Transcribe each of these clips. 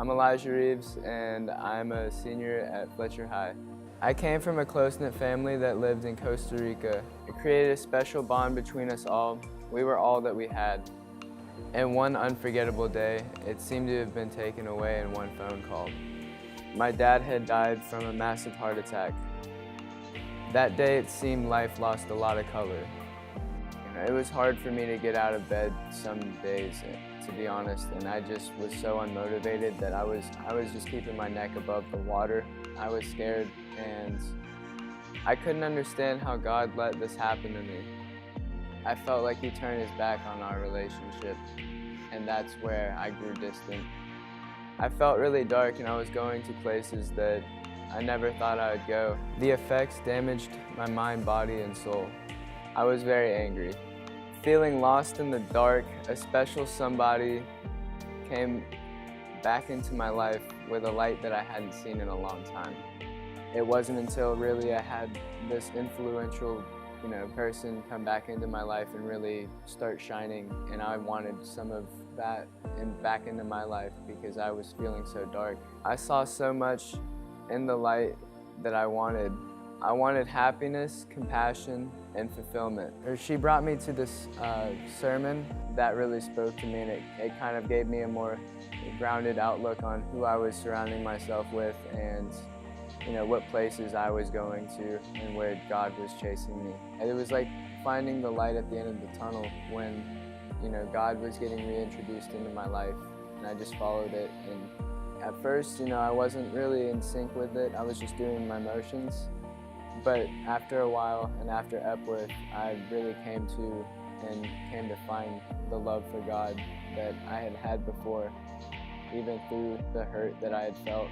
I'm Elijah Reeves, and I'm a senior at Fletcher High. I came from a close-knit family that lived in Costa Rica. It created a special bond between us all. We were all that we had. And one unforgettable day, it seemed to have been taken away in one phone call. My dad had died from a massive heart attack. That day, it seemed life lost a lot of color. It was hard for me to get out of bed some days, to be honest, and I just was so unmotivated that I was just keeping my neck above the water. I was scared, and I couldn't understand how God let this happen to me. I felt like He turned His back on our relationship, and that's where I grew distant. I felt really dark, and I was going to places that I never thought I would go. The effects damaged my mind, body, and soul. I was very angry. Feeling lost in the dark, a special somebody came back into my life with a light that I hadn't seen in a long time. It wasn't until really I had this influential, person come back into my life and really start shining, and I wanted some of that back into my life because I was feeling so dark. I saw so much in the light that I wanted. I wanted happiness, compassion, and fulfillment. She brought me to this sermon that really spoke to me, and it kind of gave me a more grounded outlook on who I was surrounding myself with, and what places I was going to and where God was chasing me. And it was like finding the light at the end of the tunnel when God was getting reintroduced into my life, and I just followed it. And at first, I wasn't really in sync with it. I was just doing my motions. But after a while, and after Epworth, I really came to find the love for God that I had had before, even through the hurt that I had felt.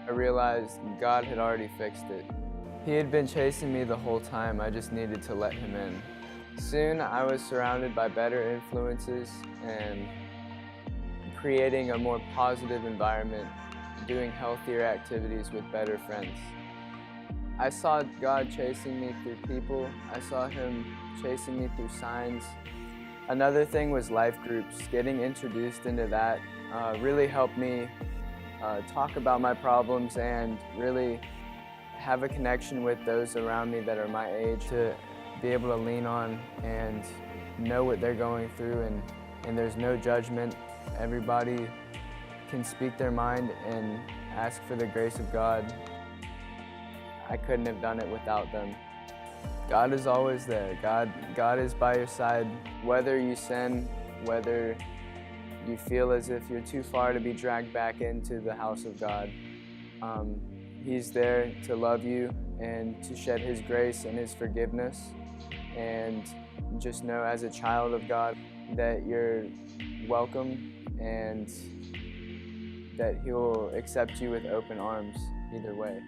I realized God had already fixed it. He had been chasing me the whole time. I just needed to let Him in. Soon I was surrounded by better influences and creating a more positive environment, doing healthier activities with better friends. I saw God chasing me through people. I saw Him chasing me through signs. Another thing was life groups. Getting introduced into that really helped me talk about my problems and really have a connection with those around me that are my age, to be able to lean on and know what they're going through, and there's no judgment. Everybody can speak their mind and ask for the grace of God. I couldn't have done it without them. God is always there. God is by your side. Whether you sin, whether you feel as if you're too far to be dragged back into the house of God, He's there to love you and to shed His grace and His forgiveness. And just know, as a child of God, that you're welcome and that He will accept you with open arms either way.